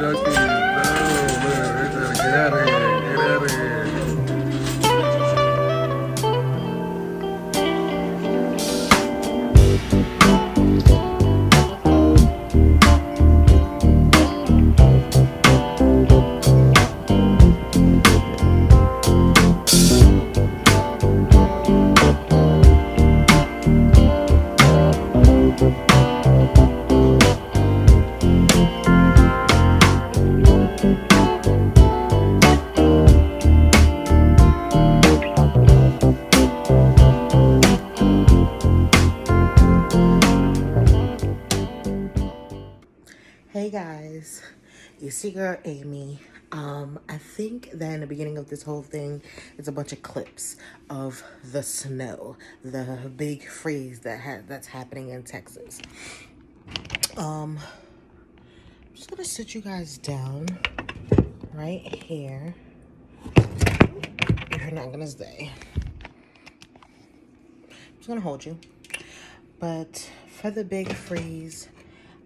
duckies. No, look, they're trying to get out of here. Get out of here. Hey guys, it's your girl Amy. I think that in the beginning of this whole thing, it's a bunch of clips of the snow, the big freeze that's happening in Texas. I'm just gonna sit you guys down right here. You're not gonna stay. I'm just gonna hold you. But for the big freeze,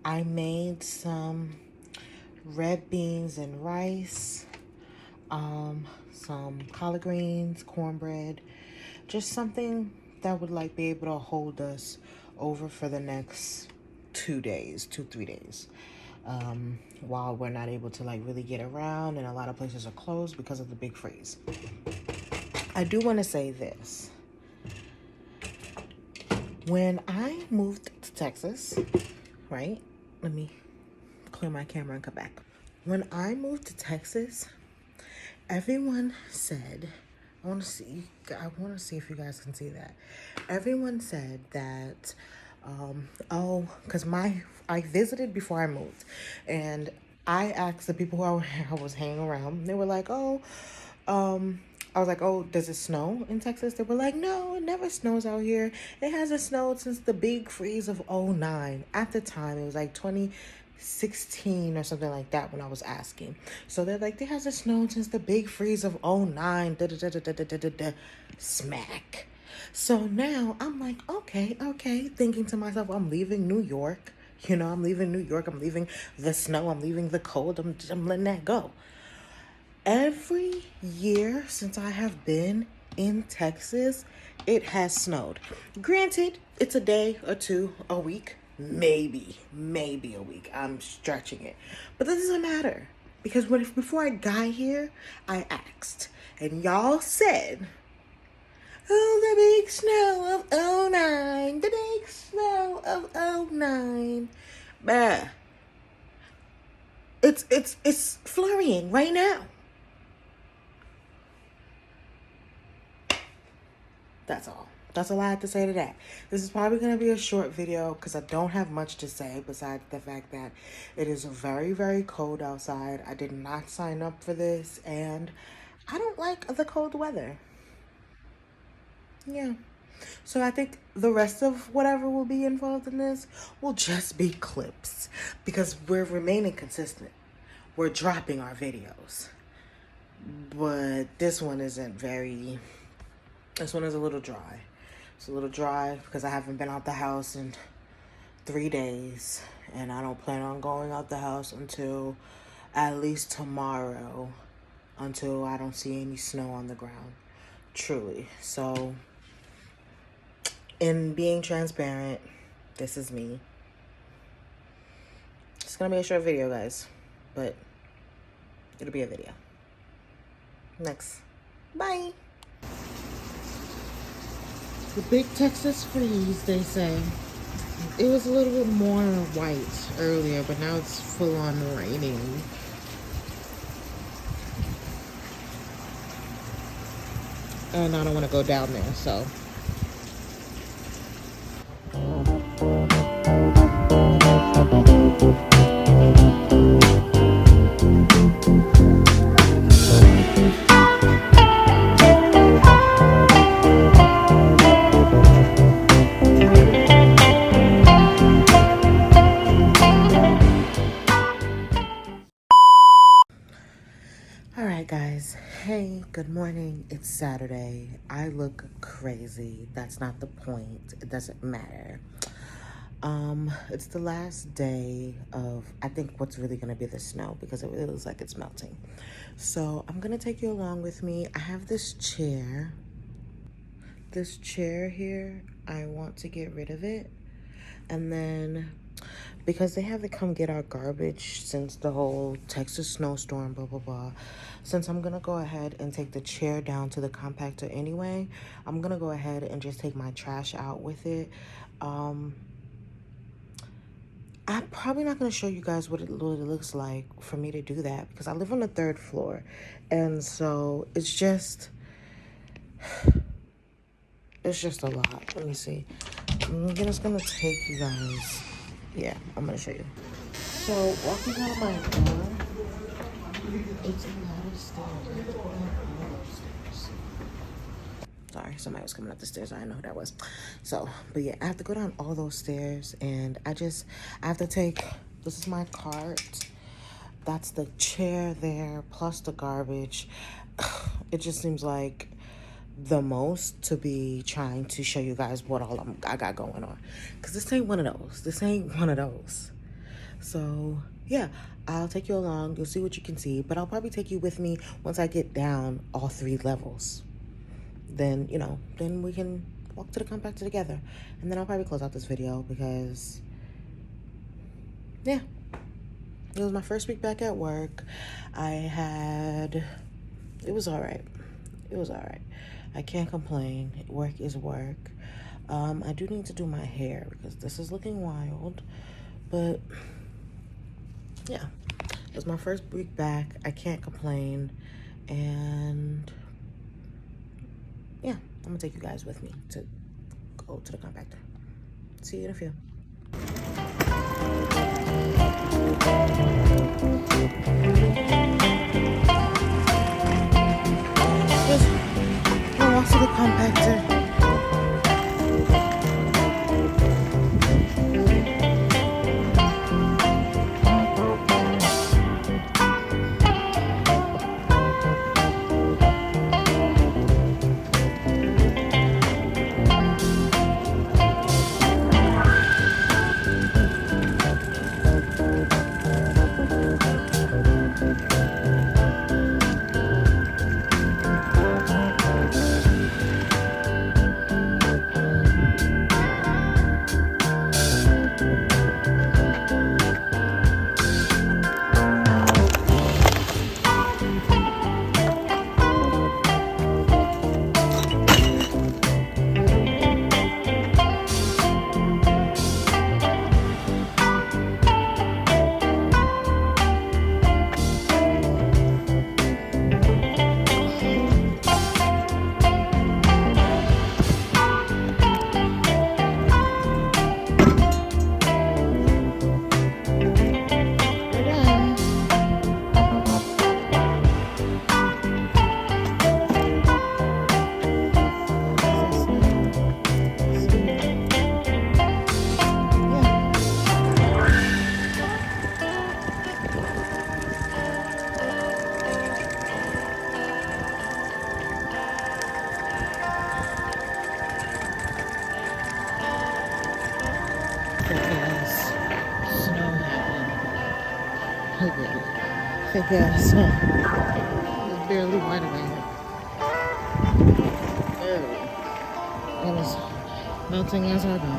I made some red beans and rice, some collard greens, cornbread, just something that would like be able to hold us over for the next 3 days, while we're not able to like really get around and a lot of places are closed because of the big freeze. I do want to say this. When I moved to Texas, right? Let me clear my camera and come back. When I moved to Texas, everyone said, I want to see if you guys can see that. Everyone said that, because I visited before I moved, and I asked the people who I was hanging around. They were like, I was like, oh, does it snow in Texas? They were like, no, it never snows out here. It hasn't snowed since the big freeze of '09. At the time, it was like 2016 or something like that when I was asking. So they're like, it hasn't snowed since the big freeze of '09. Smack. So now I'm like, okay. Thinking to myself, I'm leaving New York. I'm leaving New York. I'm leaving the snow. I'm leaving the cold. I'm letting that go. Every year since I have been in Texas, it has snowed. Granted, it's a day or two a week, maybe a week. I'm stretching it. But that doesn't matter because before I got here, I asked and y'all said, oh, the big snow of '09, the big snow of '09. Bah. It's flurrying right now. That's all. That's all I have to say to that. This is probably going to be a short video because I don't have much to say besides the fact that it is very, very cold outside. I did not sign up for this and I don't like the cold weather. Yeah. So I think the rest of whatever will be involved in this will just be clips because we're remaining consistent. We're dropping our videos. But this one is a little dry. It's a little dry because I haven't been out the house in 3 days. And I don't plan on going out the house until at least tomorrow. Until I don't see any snow on the ground. Truly. So, in being transparent, this is me. It's going to be a short video, guys. But it'll be a video. Next. Bye. The big Texas freeze, they say. It was a little bit more white earlier, but now it's full on raining. And I don't want to go down there, so. Alright guys, hey, good morning. It's Saturday. I look crazy. That's not the point. It doesn't matter. It's the last day of, I think, what's really going to be the snow, because it really looks like it's melting. So I'm going to take you along with me. I have this chair. This chair here, I want to get rid of it. And then, because they have to come get our garbage since the whole Texas snowstorm, blah, blah, blah. Since I'm going to go ahead and take the chair down to the compactor anyway, I'm going to go ahead and just take my trash out with it. I'm probably not going to show you guys what it looks like for me to do that, because I live on the 3rd floor. And so it's just a lot. Let me see. I'm just going to take you guys. Yeah, I'm going to show you. So walking out of my door, it's a lot of stairs. Sorry, somebody was coming up the stairs. I didn't know who that was. So, but yeah, I have to go down all those stairs, and I have to take, this is my cart. That's the chair there, plus the garbage. It just seems like the most to be trying to show you guys what all I got going on. Because this ain't one of those. This ain't one of those. So, yeah, I'll take you along. You'll see what you can see. But I'll probably take you with me once I get down all 3 levels. Then, you know, then we can walk to the compactor together. And then I'll probably close out this video because, yeah, it was my first week back at work. It was all right. It was all right. I can't complain. Work is work. I do need to do my hair because this is looking wild. But, yeah, it was my first week back. I can't complain. And yeah, I'm gonna take you guys with me to go to the compactor. See you in a few. We're off to the compactor. Fake ass snow. It's barely white around here. Barely. And it's melting as I go.